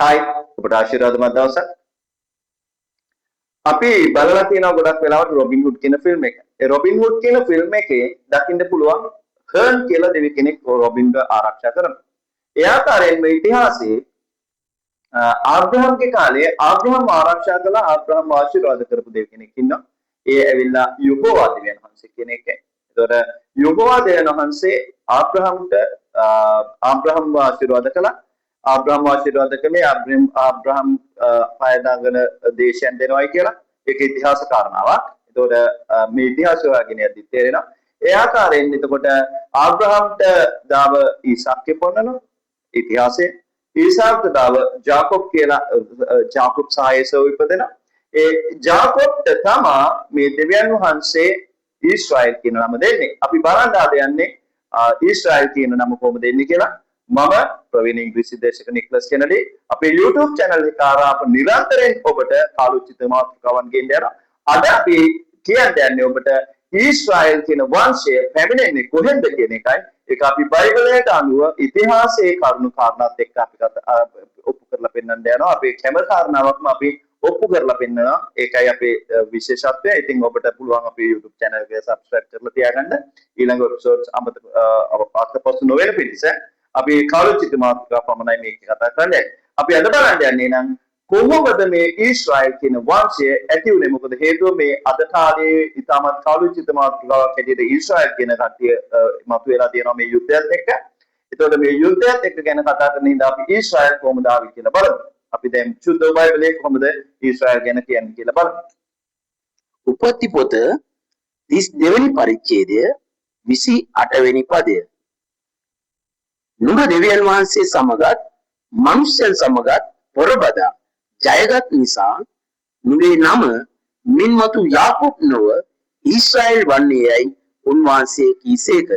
Hi ඔබට ආශිර්වාදමත් දවසක්. අපි බලලා තියෙනවා ගොඩක් වෙලාවට රොබින් හුඩ් කියන ෆිල්ම් එක. ඒ රොබින් හුඩ් කියන ෆිල්ම් එකේ දකින්න පුළුවන් හර්න් කියලා දෙවි කෙනෙක් රොබින්ව ආරක්ෂා කරනවා. ඒ ආකාරයෙන් මේ ඉතිහාසයේ ආබ්‍රහම්ගේ කාලේ ආබ්‍රහම් ආරක්ෂා කළ ආබ්‍රහම් ආශිර්වාද කරපු දෙවි කෙනෙක් ඉන්නවා. ඒ ඇවිල්ලා යුගෝවා දෙවියන් වහන්සේ කියන එක. ඒතකොට යුගෝවා දෙවියන් වහන්සේ ආබ්‍රහම්ට ආබ්‍රහම්ව ආශිර්වාද කළා. ආබ්‍රහම් ආශිර්වාද කළේ ආබ්‍රහම් පයදාගෙන දේශයන් දෙනවයි කියලා ඒක ඉතිහාස කාරණාවක්. ඒතකොට මේ ඉතිහාසය වගේ යද්දි තේරෙනවා. ඒ ආකාරයෙන් එතකොට ආබ්‍රහම්ට දාව ඊසාක්ගේ පොන්නනවා ඉතිහාසයේ. ඊසාක්ට දාව ජාකොබ් කියලා ජාකොබ් සායසෝ ඉපදෙනවා. ඒ ජාකොබ්ට තමා මේ දෙවියන් වහන්සේ ඊශ්‍රායෙල් කියන නම දෙන්නේ. අපි බලන්න ආද යන්නේ ඊශ්‍රායෙල් කියන නම කොහොමද දෙන්නේ කියලා. මම ප්‍රවීණ ඉංග්‍රීසි දේශක නික්ලස් කෙනඩි අපේ YouTube channel එක කරා අප නිරන්තරයෙන් ඔබට කාලෝචිත මාතෘකාවන් ගෙන්න යනවා. අද අපි කියන්න යන්නේ ඔබට ඊශ්‍රායෙල් කියන වංශය පැමිණෙන්නේ කොහෙන්ද කියන එකයි. ඒක අපි බයිබලයට අනුව ඉතිහාසයේ කරුණු කාරණාත් එක්ක අපි ඔප්පු කරලා පෙන්වන්න යනවා. අපේ හැම කාරණාවක්ම අපි ඔප්පු කරලා පෙන්වනවා. ඒකයි අපේ විශේෂත්වය. ඉතින් ඔබට පුළුවන් අපේ YouTube channel එක subscribe කරලා තියාගන්න. ඊළඟ episodes අතපසු නොවන පිණිස අපි කාලෝචිත මාතෘකා පමණයි මේක කතා කරන්නේ. අපි අද බලන්න යන්නේ නම් කොහොමද මේ ඊශ්‍රායෙල් කියන වංශය ඇති වුනේ? මොකද හේතුව මේ අද කාලේ ඉතාමත් කාලෝචිත මාතෘකාවක් හැටියට ඊශ්‍රායෙල් කියන කට්ටිය මතුවලා තියෙනවා මේ යුද්ධයත් එක්ක. ඒතකොට මේ යුද්ධයත් එක්ක ගැන කතා කරන ඉඳ අපි ඊශ්‍රායෙල් කොහොමද ආවේ කියලා බලමු. අපි දැන් සුද්ධ බයිබලයේ කොහොමද ඊශ්‍රායෙල් ගැන කියන්නේ කියලා බලමු. උපත්ති පොත 32 වෙනි පරිච්ඡේදය 28 වෙනි පදය. නුඹ දෙවියන් වහන්සේ සමගත් මනුෂ්‍යයන් සමගත් පොරබදා ජයගත් නිසා නුඹේ නම මින්මතු යාකෝබ් නොව ඊශ්‍රායෙල් වන්නේයයි උන්වහන්සේ කීසේක.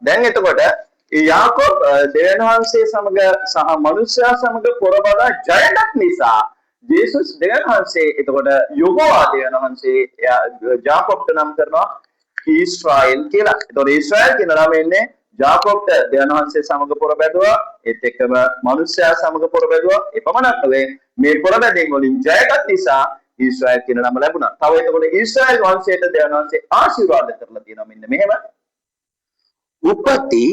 දැන් එතකොට ඒ යාකෝබ් දෙවියන් වහන්සේ සමග සහ මනුෂ්‍යයා සමග පොරබදා ජයගත් නිසා ජේසුස් දෙවියන් වහන්සේ එතකොට යොහෝවා දෙවියන් වහන්සේ යාකෝබ්ට නම් කරනවා ඊශ්‍රායෙල් කියලා. එතකොට ඊශ්‍රායෙල් කියන නම එන්නේ ජාකොබ්ට දෙවියන් වහන්සේ සමග පොරබැදුවා. ඒත් එක්කම මනුෂ්‍යයා සමග පොරබැදුවා. ඒ පමණක් නෙවෙයි මේ පොරබැදීම් වලින් ජයගත් නිසා ඊශ්‍රායෙල් කියන නම ලැබුණා. තව එතකොට ඊශ්‍රායෙල් වංශයට දෙවියන් වහන්සේ ආශිර්වාද කරලා තියෙනවා මෙන්න මෙහෙම. උපත්ති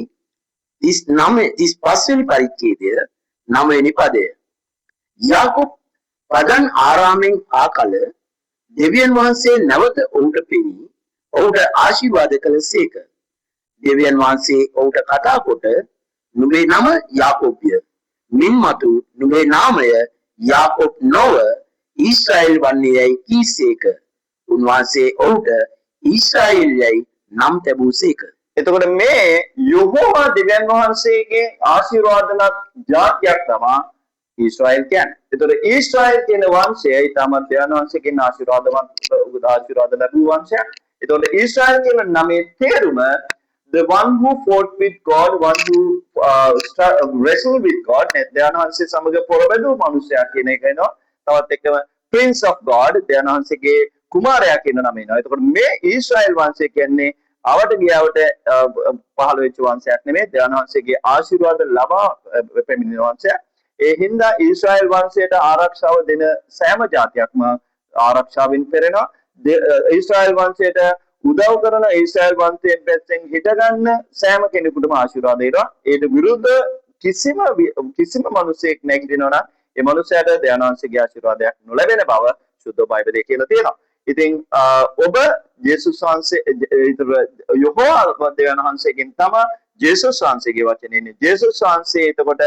35 වෙනි පරිච්ඡේදය 9 වෙනි පදය. යාකෝබ් පදන් ආරාමෙන් ආකල දෙවියන් වහන්සේ නැවත ඔහුට පෙනී ඔහුට ආශිර්වාද කළසේක. දෙවියන් වහන්සේ ඔහුට කතා කොට නුඹේ නම යාකෝබ්ය. මින්මතු නුඹේ නාමය යාකෝබ් නොව ඊශ්‍රායෙල් වන්නේයයි කීසේක. උන්වහන්සේ ඔහුට ඊශ්‍රායෙල් යයි නම් තැබූසේක. එතකොට මේ යොහෝවා දෙවියන් වහන්සේගේ ආශිර්වාදනත් ජාතියක් තමයි ඊශ්‍රායෙල් කියන්නේ. එතකොට ඊශ්‍රායෙල් කියන වංශය ඊටමත් දෙවියන් වහන්සේගෙන් ආශිර්වාද ලැබූ වංශයක්. එතකොට ඊශ්‍රායෙල් කියන නමේ තේරුම the one who fought with God, one who wrestled with God. දෙවියන් වහන්සේ සමග පොරබැදූ මිනිසයා කියන එක එනවා. තවත් එක්කම Prince of God දෙවියන් වහන්සේගේ කුමාරයා කියන නම එනවා. එතකොට මේ ඊශ්‍රායෙල් වංශය කියන්නේ ආවට ගියාවට පහළ වෙච්ච වංශයක් නෙමෙයි. දෙවියන් වහන්සේගේ ආශිර්වාද ලබා පැමිණෙන වංශයක්. ඒ හින්දා ඊශ්‍රායෙල් වංශයට ආරක්ෂාව දෙන සෑම ජාතියක්ම ආරක්ෂාවෙන් පෙරෙනවා. ඊශ්‍රායෙල් වංශයට උදව් කරන ඊශ්‍රායෙල් වංශයෙන් පැත්තෙන් හිටගන්න සෑම කෙනෙකුටම ආශිර්වාද දෙනවා. ඒට විරුද්ධ කිසිම මිනිසෙක් නැගිටිනවා නම් ඒ මිනිසයාට දෙවියන් වහන්සේගේ ආශිර්වාදයක් නොලැබෙන බව සුද්ධ බයිබලයේ කියලා තියෙනවා. ඉතින් ඔබ ජේසුස් වහන්සේ යොහෝවා දෙවියන් වහන්සේගෙන් තමයි ජේසුස් වහන්සේගේ වචනේ එන්නේ. ජේසුස් වහන්සේ එතකොට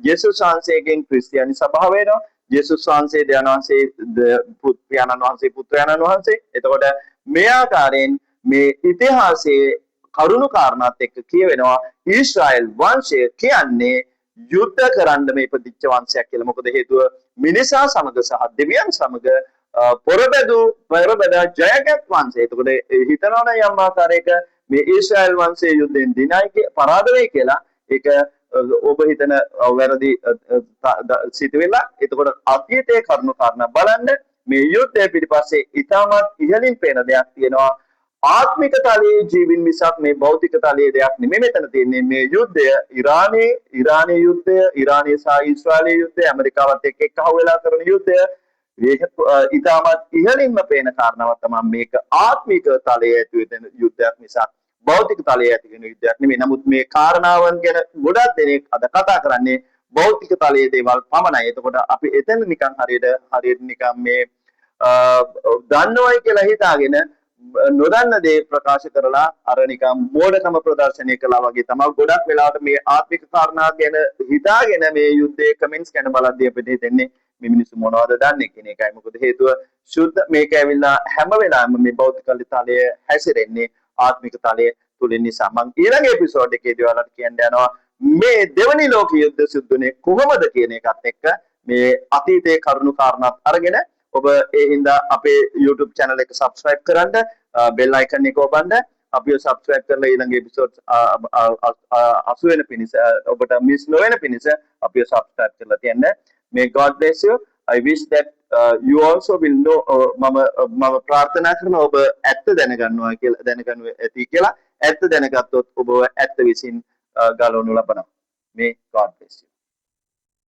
ජේසුස් වහන්සේගෙන් ක්‍රිස්තියානි සභාව වෙනවා. ජේසුස් වහන්සේ දෙවියන් වහන්සේ පියාණන් වහන්සේ පුත්‍රයාණන් වහන්සේ. එතකොට මේ ආකාරයෙන් මේ ඉතිහාසයේ කරුණු කාරණාත් එක්ක කියවෙනවා ඊශ්‍රායෙල් වංශය කියන්නේ යුද්ධ කරන්න මේ ඉපදිච්ච වංශයක් කියලා. මොකද හේතුව මිනිසා සමග සහ දෙවියන් සමග පොරබැදා ජයගත් වංශය. එතකොට හිතනවනම් යම් ආකාරයක මේ ඊශ්‍රායෙල් වංශයේ යුද්ධෙන් දිනයි පරාද වෙයි කියලා ඒක ඔබ හිතන වැරදි සිතුවිල්ල. එතකොට අතීතයේ කරුණු කාරණා බලන්න මේ යුද්ධය පිටිපස්සේ ඉතාමත් ඉහළින් පේන දෙයක් තියෙනවා. ආත්මික තලයේ ජීවින් මිසක් මේ භෞතික තලයේ දෙයක් නෙමෙයි මෙතන තියෙන්නේ. මේ යුද්ධය ඉරානයේ යුද්ධය, ඉරානයේ සහ ඊශ්‍රායලයේ යුද්ධය, ඇමරිකාවත් එක්ක අහුවෙලා කරන යුද්ධය, ඉතාමත් ඉහළින්ම පේන කාරණාවක් තමයි මේක ආත්මික තලයේ ඇති වෙන යුද්ධයක් නිසා භෞතික තලයේ ඇති වෙන යුද්ධයක් නෙමෙයි. නමුත් මේ කාරණාවන් ගැන ගොඩක් දෙනෙක් අද කතා කරන්නේ භෞතික තලයේ දේවල් පමණයි. එතකොට අපි එතන නිකන් හරියට නිකන් මේ දන්නවයි කියලා හිතාගෙන නොදන්න දේ ප්‍රකාශ කරලා අර නිකන් මෝඩකම ප්‍රදර්ශනය කළා වගේ තමයි ගොඩක් වෙලාවට මේ ආත්මික කාරණා ගැන හිතාගෙන මේ යුද්ධයේ කමෙන්ට්ස් ගැන බලද්දී අපිට හිතෙන්නේ මේ මිනිස්සු මොනවද දන්නේ කියන එකයි. මොකද හේතුව සුද්ධ මේක ඇවිල්ලා හැම වෙලාවෙම මේ භෞතික තලය හැසිරෙන්නේ ආත්මික තලය තුලින් නිසා. මම ඊළඟ එපිසෝඩ් එකේදී ඔයාලට කියන්න යනවා මේ දෙවනි ලෝක යුද්ධ සිද්ධුනේ කොහොමද කියන එකත් එක්ක මේ අතීතයේ කරුණු කාරණාත් අරගෙන ඔබ ඒ හින්දා අපේ YouTube channel එක subscribe කරන්න, bell icon එක ඔබන්න, අපිව subscribe කරලා ඊළඟ episodes අසු වෙන පිණිස ඔබට miss නොවන පිණිස අපිව subscribe කරලා තියන්න. May God bless you. I wish that you also will know මම ප්‍රාර්ථනා කරනවා ඔබ ඇත්ත දැනගන්නවා කියලා දැනගන්න ඇති කියලා. ඇත්ත දැනගත්තොත් ඔබ ඇත්ත විසින් ගලවනු ලබනවා. May God bless you.